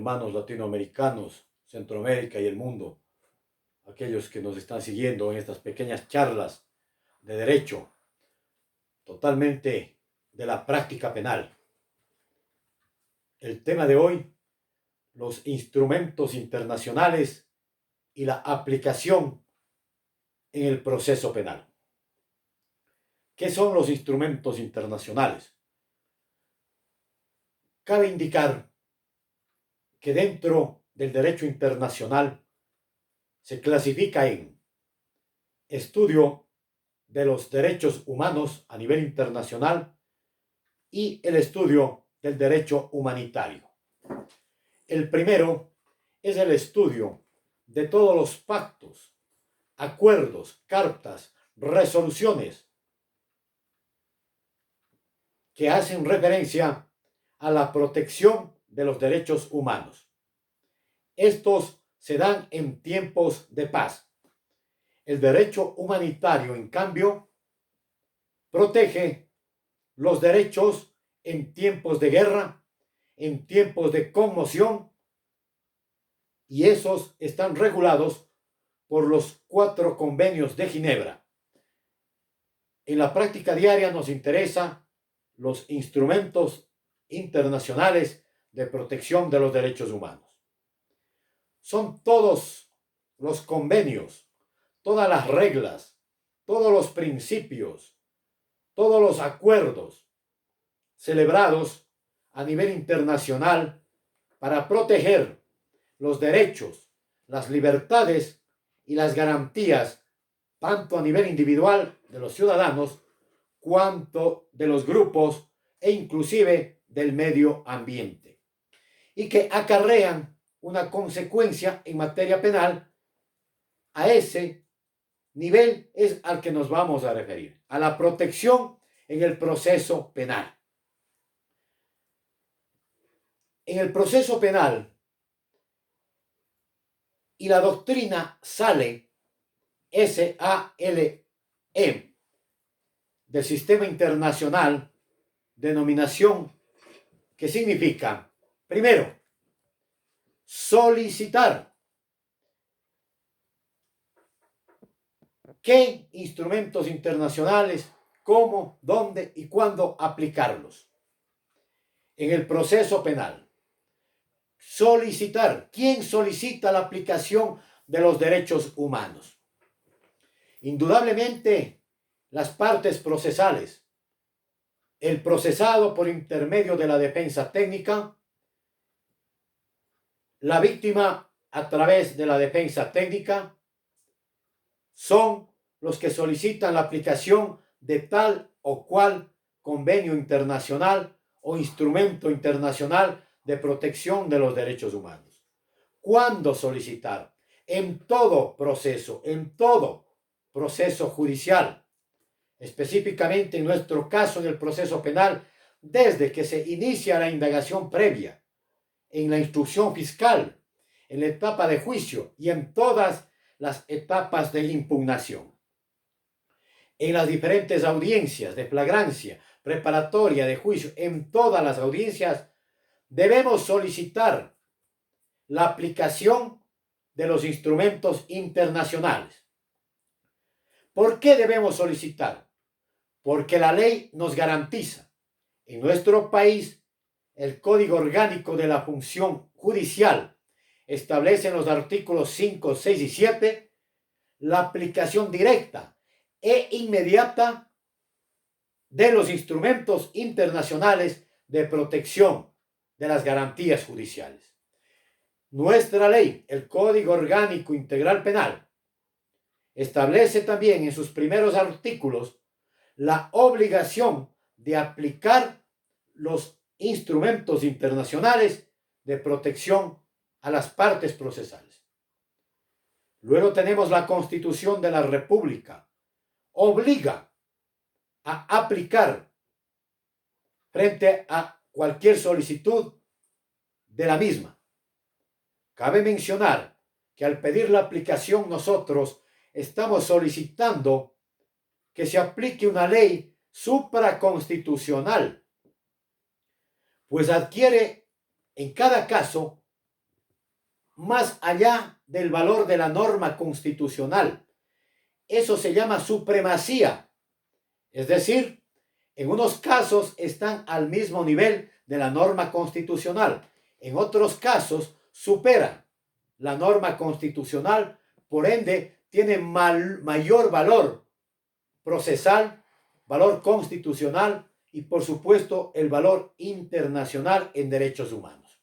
hermanos latinoamericanos, Centroamérica y el mundo, aquellos que nos están siguiendo en estas pequeñas charlas de derecho, totalmente de la práctica penal. El tema de hoy, los instrumentos internacionales y la aplicación en el proceso penal. ¿Qué son los instrumentos internacionales? Cabe indicar que dentro del derecho internacional se clasifica en estudio de los derechos humanos a nivel internacional y el estudio del derecho humanitario. El primero es el estudio de todos los pactos, acuerdos, cartas, resoluciones que hacen referencia a la protección de los derechos humanos. Estos se dan en tiempos de paz. El derecho humanitario, en cambio, protege los derechos en tiempos de guerra, en tiempos de conmoción, y esos están regulados por los 4 convenios de Ginebra. En la práctica diaria nos interesan los instrumentos internacionales de protección de los derechos humanos. Son todos los convenios, todas las reglas, todos los principios, todos los acuerdos celebrados a nivel internacional para proteger los derechos, las libertades y las garantías, tanto a nivel individual de los ciudadanos, cuanto de los grupos e inclusive del medio ambiente, y que acarrean una consecuencia en materia penal. A ese nivel es al que nos vamos a referir, a la protección en el proceso penal. En el proceso penal, y la doctrina SALE, SALE, del Sistema Internacional, denominación que significa, primero, solicitar. ¿Qué instrumentos internacionales, cómo, dónde y cuándo aplicarlos? En el proceso penal. Solicitar. ¿Quién solicita la aplicación de los derechos humanos? Indudablemente, las partes procesales. El procesado por intermedio de la defensa técnica, la víctima a través de la defensa técnica, son los que solicitan la aplicación de tal o cual convenio internacional o instrumento internacional de protección de los derechos humanos. ¿Cuándo solicitar? En todo proceso judicial, específicamente en nuestro caso en el proceso penal, desde que se inicia la indagación previa, en la instrucción fiscal, en la etapa de juicio y en todas las etapas de impugnación. En las diferentes audiencias de flagrancia, preparatoria, de juicio, en todas las audiencias, debemos solicitar la aplicación de los instrumentos internacionales. ¿Por qué debemos solicitar? Porque la ley nos garantiza. En nuestro país, el Código Orgánico de la Función Judicial establece en los artículos 5, 6 y 7 la aplicación directa e inmediata de los instrumentos internacionales de protección de las garantías judiciales. Nuestra ley, el Código Orgánico Integral Penal, establece también en sus primeros artículos la obligación de aplicar los instrumentos internacionales de protección a las partes procesales. Luego tenemos la Constitución de la República. Obliga a aplicar frente a cualquier solicitud de la misma. Cabe mencionar que al pedir la aplicación nosotros estamos solicitando que se aplique una ley supraconstitucional, pues adquiere en cada caso más allá del valor de la norma constitucional. Eso se llama supremacía. Es decir, en unos casos están al mismo nivel de la norma constitucional. En otros casos superan la norma constitucional, por ende tiene mayor valor procesal, valor constitucional y por supuesto el valor internacional en derechos humanos.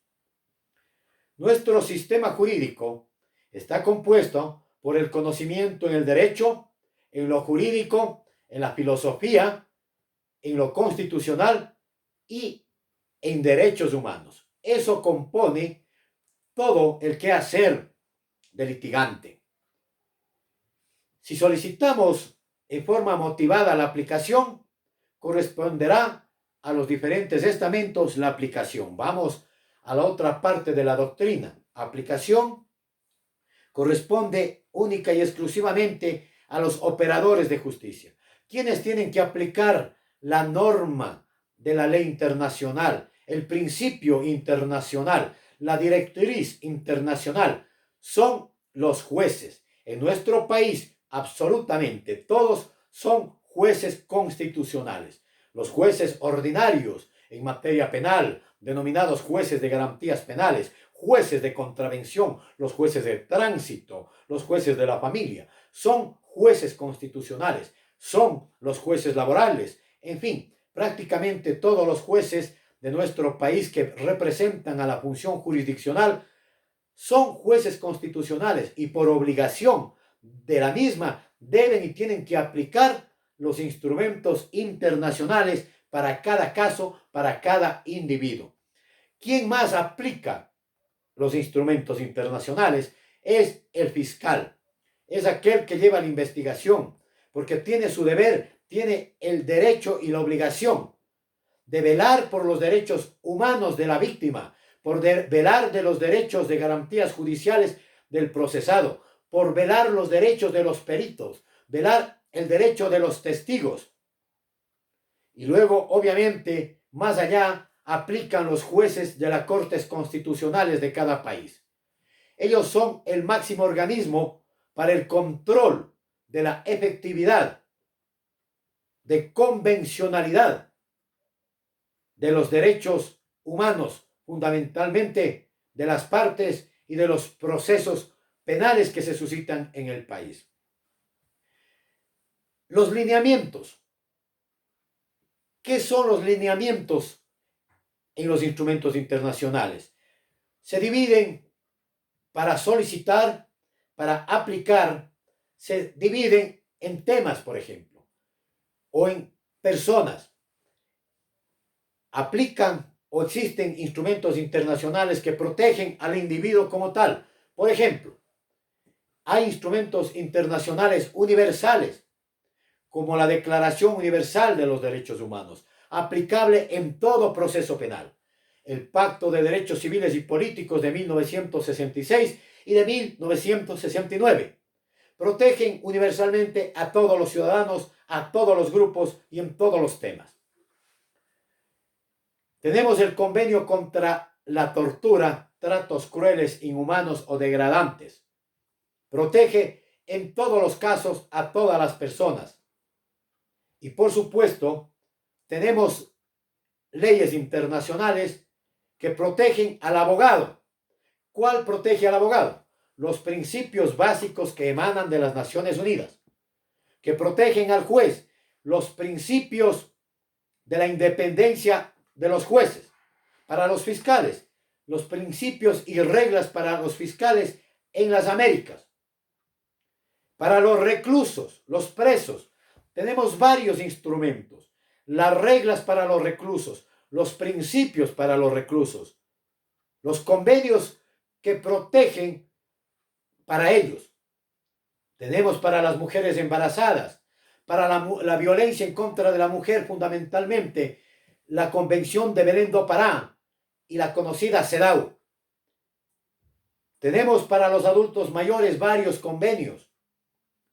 Nuestro sistema jurídico está compuesto por el conocimiento en el derecho, en lo jurídico, en la filosofía, en lo constitucional y en derechos humanos. Eso compone todo el quehacer del litigante. Si solicitamos en forma motivada la aplicación, corresponderá a los diferentes estamentos la aplicación. Vamos a la otra parte de la doctrina. Aplicación corresponde única y exclusivamente a los operadores de justicia, quienes tienen que aplicar la norma de la ley internacional, el principio internacional, la directriz internacional. Son los jueces. En nuestro país, absolutamente todos son jueces constitucionales. Los jueces ordinarios en materia penal, denominados jueces de garantías penales, jueces de contravención, los jueces de tránsito, los jueces de la familia, son jueces constitucionales, son los jueces laborales, en fin, prácticamente todos los jueces de nuestro país que representan a la función jurisdiccional son jueces constitucionales y por obligación de la misma deben y tienen que aplicar los instrumentos internacionales para cada caso, para cada individuo. ¿Quién más aplica los instrumentos internacionales? Es el fiscal, es aquel que lleva la investigación, porque tiene su deber, tiene el derecho y la obligación de velar por los derechos humanos de la víctima, por velar de los derechos de garantías judiciales del procesado, por velar los derechos de los peritos, velar el derecho de los testigos. Y luego, obviamente, más allá, aplican los jueces de las Cortes Constitucionales de cada país. Ellos son el máximo organismo para el control de la efectividad, de convencionalidad de los derechos humanos, fundamentalmente de las partes y de los procesos penales que se suscitan en el país. Los lineamientos. ¿Qué son los lineamientos en los instrumentos internacionales? Se dividen para solicitar, para aplicar, se dividen en temas, por ejemplo, o en personas. Aplican o existen instrumentos internacionales que protegen al individuo como tal. Por ejemplo, hay instrumentos internacionales universales, como la Declaración Universal de los Derechos Humanos, aplicable en todo proceso penal. El Pacto de Derechos Civiles y Políticos de 1966 y de 1969 protegen universalmente a todos los ciudadanos, a todos los grupos y en todos los temas. Tenemos el Convenio contra la tortura, tratos crueles, inhumanos o degradantes. Protege en todos los casos a todas las personas. Y por supuesto, tenemos leyes internacionales que protegen al abogado. ¿Cuál protege al abogado? Los principios básicos que emanan de las Naciones Unidas, que protegen al juez, los principios de la independencia de los jueces. Para los fiscales, los principios y reglas para los fiscales en las Américas. Para los reclusos, los presos, tenemos varios instrumentos. Las reglas para los reclusos, los principios para los reclusos, los convenios que protegen para ellos. Tenemos para las mujeres embarazadas, para la violencia en contra de la mujer, fundamentalmente la Convención de Belém do Pará y la conocida CEDAW. Tenemos para los adultos mayores varios convenios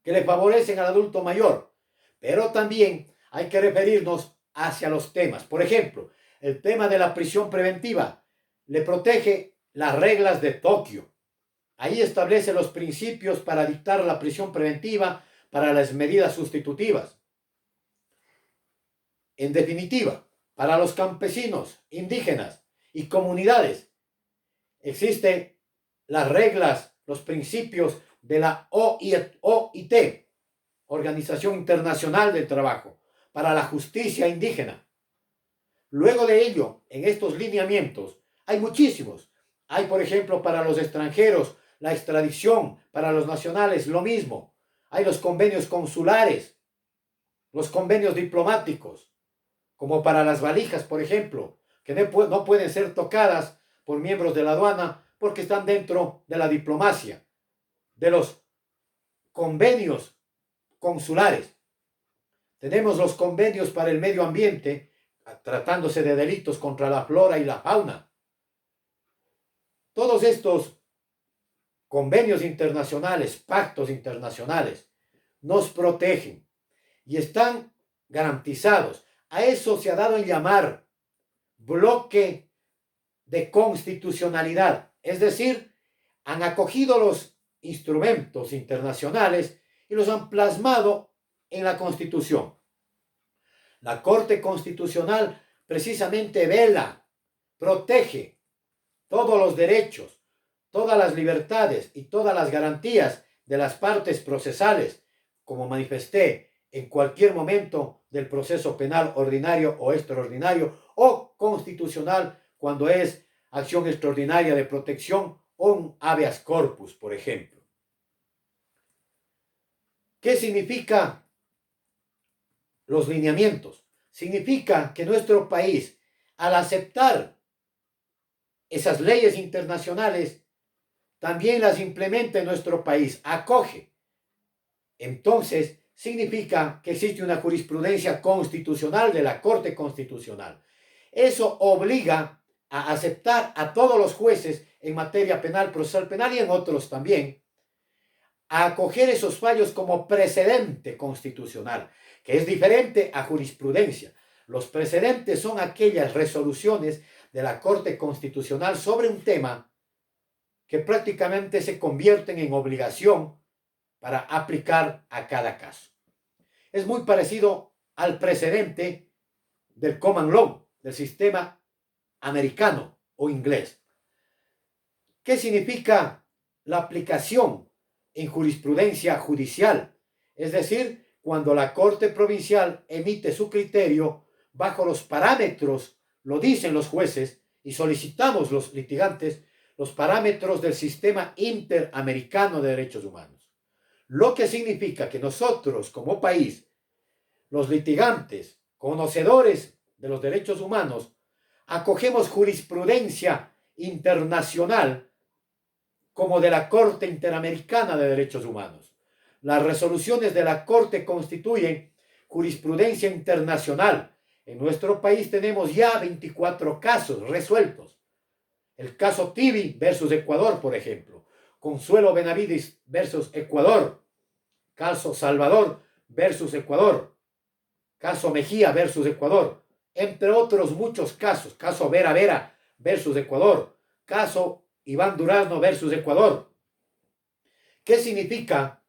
que le favorecen al adulto mayor, pero también hay que referirnos hacia los temas. Por ejemplo, el tema de la prisión preventiva le protege las reglas de Tokio. Ahí establece los principios para dictar la prisión preventiva para las medidas sustitutivas. En definitiva, para los campesinos, indígenas y comunidades existen las reglas, los principios de la OIT, Organización Internacional del Trabajo, para la justicia indígena. Luego de ello, en estos lineamientos, hay muchísimos. Hay, por ejemplo, para los extranjeros, la extradición, para los nacionales, lo mismo. Hay los convenios consulares, los convenios diplomáticos, como para las valijas, por ejemplo, que no pueden ser tocadas por miembros de la aduana porque están dentro de la diplomacia, de los convenios consulares. Tenemos los convenios para el medio ambiente, tratándose de delitos contra la flora y la fauna. Todos estos convenios internacionales, pactos internacionales, nos protegen y están garantizados. A eso se ha dado en llamar bloque de constitucionalidad, es decir, han acogido los instrumentos internacionales y los han plasmado en la Constitución. La Corte Constitucional precisamente vela, protege todos los derechos, todas las libertades y todas las garantías de las partes procesales, como manifesté en cualquier momento del proceso penal ordinario o extraordinario o constitucional cuando es acción extraordinaria de protección o un habeas corpus, por ejemplo. ¿Qué significa los lineamientos? Significa que nuestro país, al aceptar esas leyes internacionales, también las implementa en nuestro país, acoge. Entonces, significa que existe una jurisprudencia constitucional de la Corte Constitucional. Eso obliga a aceptar a todos los jueces en materia penal, procesal penal y en otros también, a acoger esos fallos como precedente constitucional, que es diferente a jurisprudencia. Los precedentes son aquellas resoluciones de la Corte Constitucional sobre un tema que prácticamente se convierten en obligación para aplicar a cada caso. Es muy parecido al precedente del common law, del sistema americano o inglés. ¿Qué significa la aplicación en jurisprudencia judicial? Es decir, cuando la Corte Provincial emite su criterio bajo los parámetros, lo dicen los jueces y solicitamos los litigantes, los parámetros del sistema interamericano de derechos humanos. Lo que significa que nosotros como país, los litigantes, conocedores de los derechos humanos, acogemos jurisprudencia internacional como de la Corte Interamericana de Derechos Humanos. Las resoluciones de la Corte constituyen jurisprudencia internacional. En nuestro país tenemos ya 24 casos resueltos. El caso Tibi versus Ecuador, por ejemplo. Consuelo Benavides versus Ecuador. Caso Salvador versus Ecuador. Caso Mejía versus Ecuador. Entre otros muchos casos. Caso Vera Vera versus Ecuador. Caso Iván Durazno versus Ecuador. ¿Qué significa?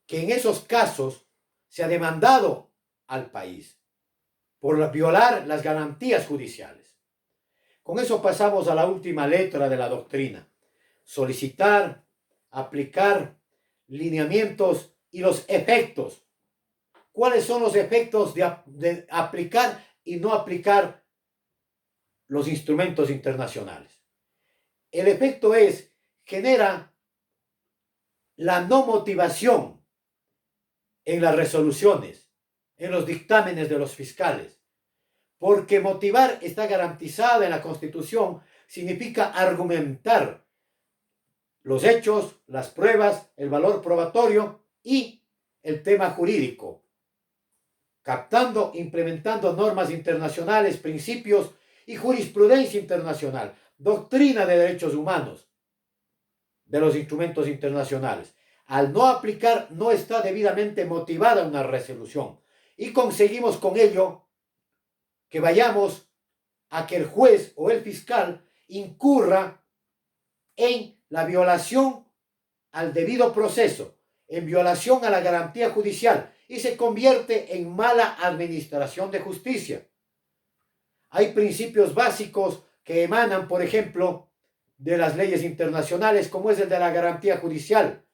Que en esos casos se ha demandado al país por violar las garantías judiciales. Con eso pasamos a la última letra de la doctrina. Solicitar, aplicar lineamientos y los efectos. ¿Cuáles son los efectos de aplicar y no aplicar los instrumentos internacionales? El efecto genera la no motivación en las resoluciones, en los dictámenes de los fiscales, porque motivar está garantizada en la Constitución, significa argumentar los hechos, las pruebas, el valor probatorio y el tema jurídico, captando, implementando normas internacionales, principios y jurisprudencia internacional, doctrina de derechos humanos de los instrumentos internacionales. Al no aplicar, no está debidamente motivada una resolución y conseguimos con ello que vayamos a que el juez o el fiscal incurra en la violación al debido proceso, en violación a la garantía judicial y se convierte en mala administración de justicia. Hay principios básicos que emanan, por ejemplo, de las leyes internacionales, como es el de la garantía judicial,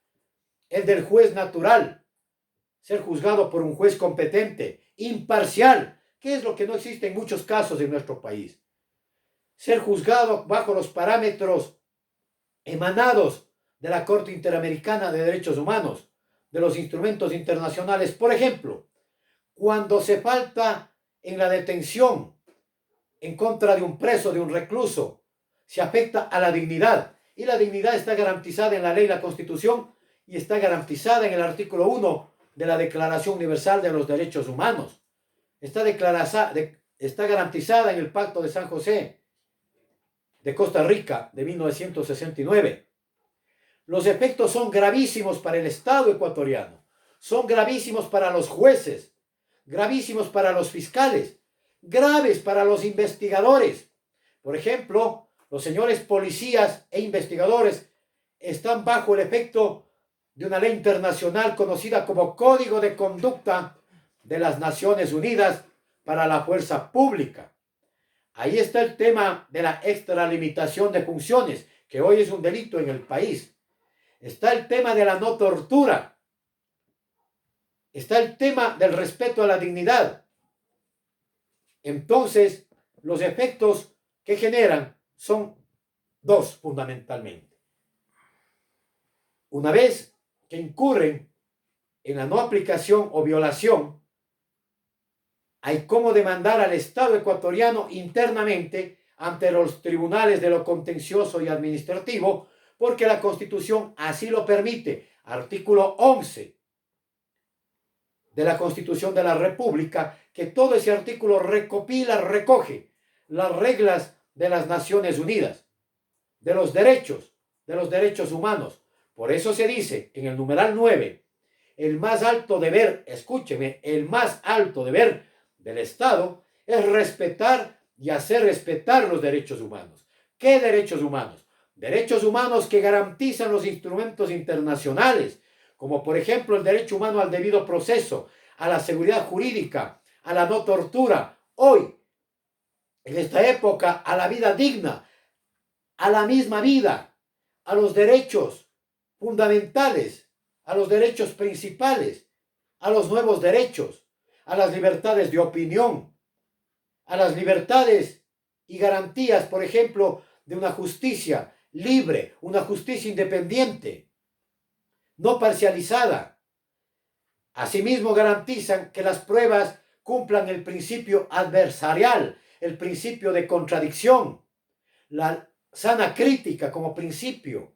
el del juez natural, ser juzgado por un juez competente, imparcial, que es lo que no existe en muchos casos en nuestro país. Ser juzgado bajo los parámetros emanados de la Corte Interamericana de Derechos Humanos, de los instrumentos internacionales. Por ejemplo, cuando se falta en la detención en contra de un preso, de un recluso, se afecta a la dignidad. Y la dignidad está garantizada en la ley, la Constitución, y está garantizada en el artículo 1 de la Declaración Universal de los Derechos Humanos. Está garantizada en el Pacto de San José de Costa Rica de 1969. Los efectos son gravísimos para el Estado ecuatoriano, son gravísimos para los jueces, gravísimos para los fiscales, graves para los investigadores. Por ejemplo, los señores policías e investigadores están bajo el efecto de una ley internacional conocida como Código de Conducta de las Naciones Unidas para la Fuerza Pública. Ahí está el tema de la extralimitación de funciones, que hoy es un delito en el país. Está el tema de la no tortura. Está el tema del respeto a la dignidad. Entonces, los efectos que generan son dos fundamentalmente. Una vez que incurren en la no aplicación o violación, hay cómo demandar al Estado ecuatoriano internamente ante los tribunales de lo contencioso y administrativo, porque la Constitución así lo permite. Artículo 11 de la Constitución de la República, que todo ese artículo recoge las reglas de las Naciones Unidas, de los derechos humanos. Por eso se dice en el numeral 9, el más alto deber, escúcheme, el más alto deber del Estado es respetar y hacer respetar los derechos humanos. ¿Qué derechos humanos? Derechos humanos que garantizan los instrumentos internacionales, como por ejemplo el derecho humano al debido proceso, a la seguridad jurídica, a la no tortura. Hoy, en esta época, a la vida digna, a la misma vida, a los derechos fundamentales, a los derechos principales, a los nuevos derechos, a las libertades de opinión, a las libertades y garantías, por ejemplo, de una justicia libre, una justicia independiente, no parcializada. Asimismo, garantizan que las pruebas cumplan el principio adversarial, el principio de contradicción, la sana crítica como principio.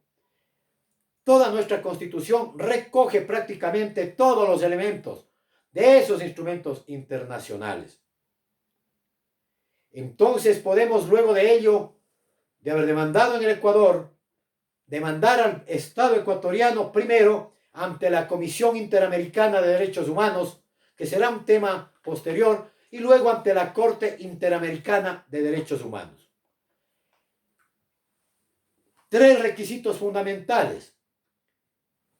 Toda nuestra Constitución recoge prácticamente todos los elementos de esos instrumentos internacionales. Entonces podemos luego de ello, de haber demandado en el Ecuador, demandar al Estado ecuatoriano primero ante la Comisión Interamericana de Derechos Humanos, que será un tema posterior, y luego ante la Corte Interamericana de Derechos Humanos. Tres requisitos fundamentales: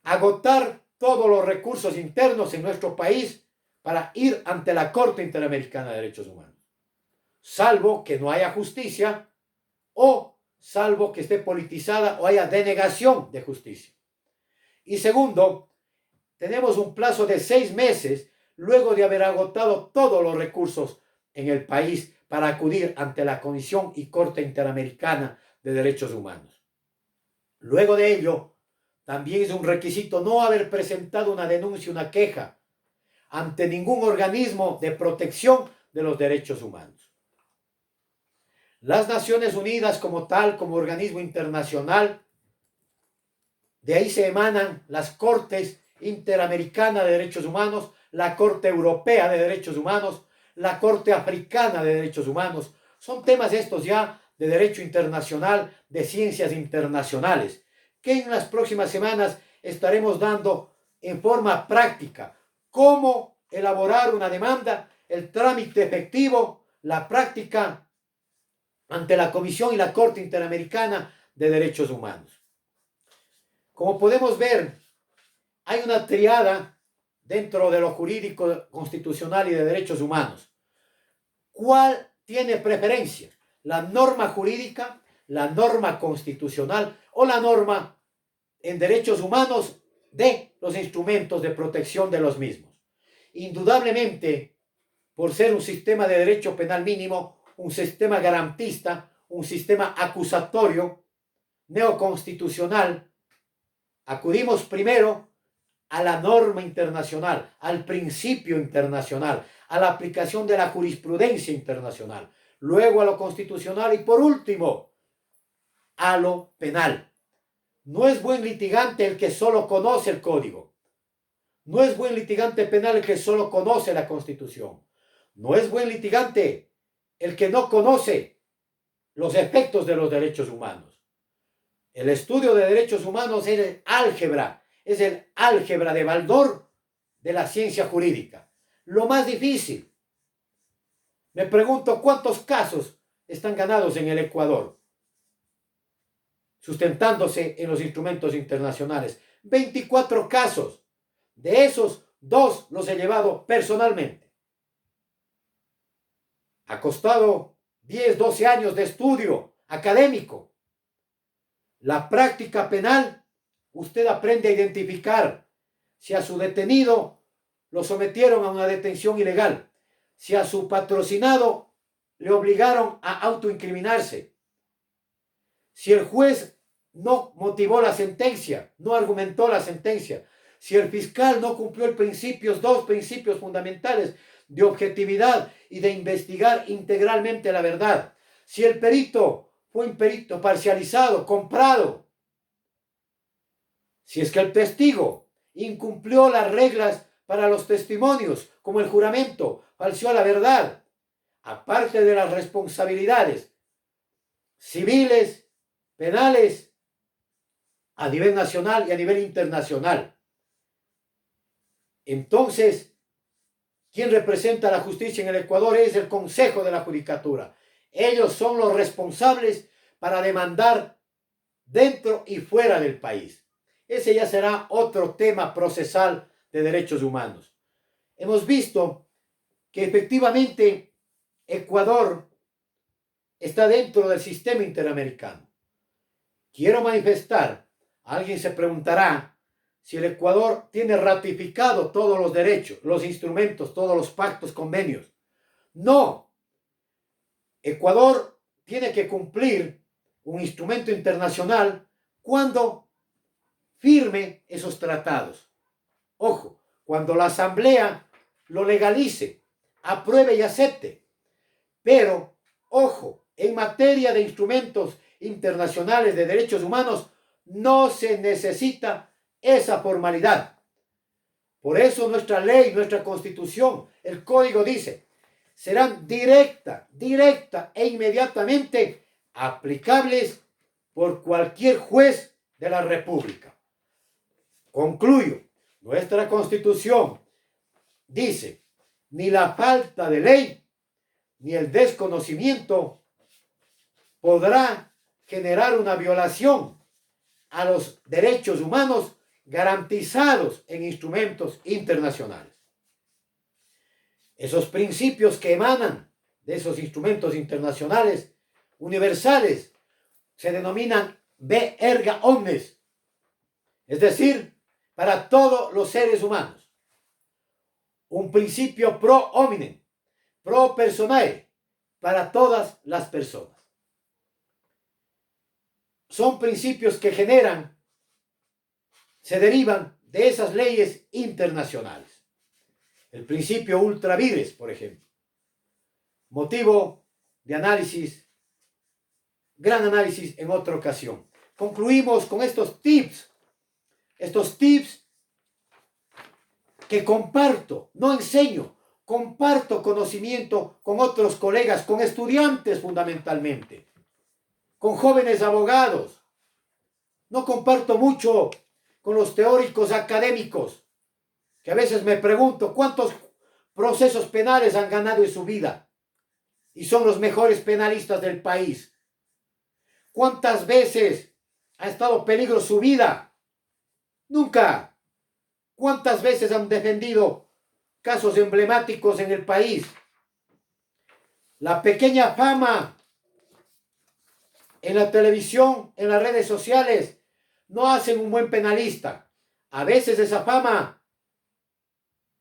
agotar todos los recursos internos en nuestro país para ir ante la Corte Interamericana de Derechos Humanos, salvo que no haya justicia o salvo que esté politizada o haya denegación de justicia. Y segundo, tenemos un plazo de 6 meses luego de haber agotado todos los recursos en el país para acudir ante la Comisión y Corte Interamericana de Derechos Humanos. Luego de ello, también es un requisito no haber presentado una denuncia, una queja ante ningún organismo de protección de los derechos humanos. Las Naciones Unidas como tal, como organismo internacional, de ahí se emanan las Cortes Interamericana de Derechos Humanos, la Corte Europea de Derechos Humanos, la Corte Africana de Derechos Humanos. Son temas estos ya de derecho internacional, de ciencias internacionales, que en las próximas semanas estaremos dando en forma práctica cómo elaborar una demanda, el trámite efectivo, la práctica ante la Comisión y la Corte Interamericana de Derechos Humanos. Como podemos ver, hay una triada dentro de lo jurídico, constitucional y de derechos humanos. ¿Cuál tiene preferencia? ¿La norma jurídica, la norma constitucional o la norma en derechos humanos de los instrumentos de protección de los mismos? Indudablemente, por ser un sistema de derecho penal mínimo, un sistema garantista, un sistema acusatorio, neoconstitucional, acudimos primero a la norma internacional, al principio internacional, a la aplicación de la jurisprudencia internacional, luego a lo constitucional y por último a lo penal. No es buen litigante el que solo conoce el código. No es buen litigante penal el que solo conoce la Constitución. No es buen litigante el que no conoce los efectos de los derechos humanos. El estudio de derechos humanos es el álgebra de Baldor de la ciencia jurídica. Lo más difícil. Me pregunto cuántos casos están ganados en el Ecuador, sustentándose en los instrumentos internacionales. 24 casos. De esos, 2 los he llevado personalmente. Ha costado 10, 12 años de estudio académico. La práctica penal, usted aprende a identificar si a su detenido lo sometieron a una detención ilegal, si a su patrocinado le obligaron a autoincriminarse, si el juez no motivó la sentencia, no argumentó la sentencia, si el fiscal no cumplió dos principios fundamentales de objetividad y de investigar integralmente la verdad, si el perito fue un perito parcializado, comprado, si es que el testigo incumplió las reglas para los testimonios, como el juramento, falseó la verdad, aparte de las responsabilidades civiles, penales, a nivel nacional y a nivel internacional. Entonces, ¿quién representa la justicia en el Ecuador? Es el Consejo de la Judicatura. Ellos son los responsables para demandar dentro y fuera del país. Ese ya será otro tema procesal de derechos humanos. Hemos visto que efectivamente Ecuador está dentro del sistema interamericano. Quiero manifestar, alguien se preguntará si el Ecuador tiene ratificado todos los derechos, los instrumentos, todos los pactos, convenios. No. Ecuador tiene que cumplir un instrumento internacional cuando firme esos tratados. Ojo, cuando la Asamblea lo legalice, apruebe y acepte. Pero, ojo, en materia de instrumentos internacionales de derechos humanos, no se necesita esa formalidad. Por eso nuestra ley, nuestra constitución, el código dice, serán directa e inmediatamente aplicables por cualquier juez de la República. Concluyo, nuestra constitución dice, ni la falta de ley, ni el desconocimiento podrá generar una violación a los derechos humanos garantizados en instrumentos internacionales. Esos principios que emanan de esos instrumentos internacionales universales se denominan be erga omnes, es decir, para todos los seres humanos. Un principio pro hominem, pro personae, para todas las personas. Son principios que se derivan de esas leyes internacionales. El principio ultra vires, por ejemplo. Motivo de análisis, gran análisis en otra ocasión. Concluimos con estos tips que comparto, no enseño, comparto conocimiento con otros colegas, con estudiantes fundamentalmente, con jóvenes abogados. No comparto mucho con los teóricos académicos, que a veces me pregunto cuántos procesos penales han ganado en su vida y son los mejores penalistas del país. ¿Cuántas veces ha estado en peligro su vida Nunca. ¿Cuántas veces han defendido casos emblemáticos en el país? La pequeña fama en la televisión, en las redes sociales, no hacen un buen penalista. A veces esa fama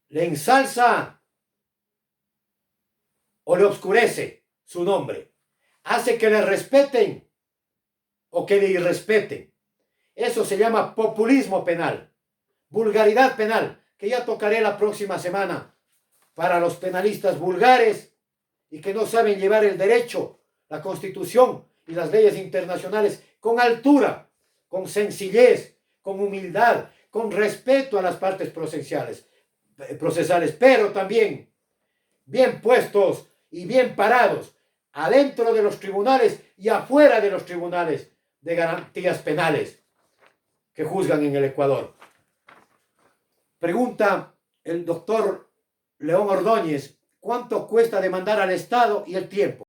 le ensalza o le oscurece su nombre. Hace que le respeten o que le irrespeten. Eso se llama populismo penal, vulgaridad penal, que ya tocaré la próxima semana para los penalistas vulgares y que no saben llevar el derecho, la Constitución y las leyes internacionales con altura, con sencillez, con humildad, con respeto a las partes procesales, pero también bien puestos y bien parados adentro de los tribunales y afuera de los tribunales de garantías penales que juzgan en el Ecuador. Pregunta el doctor León Ordóñez, ¿cuánto cuesta demandar al Estado y el tiempo?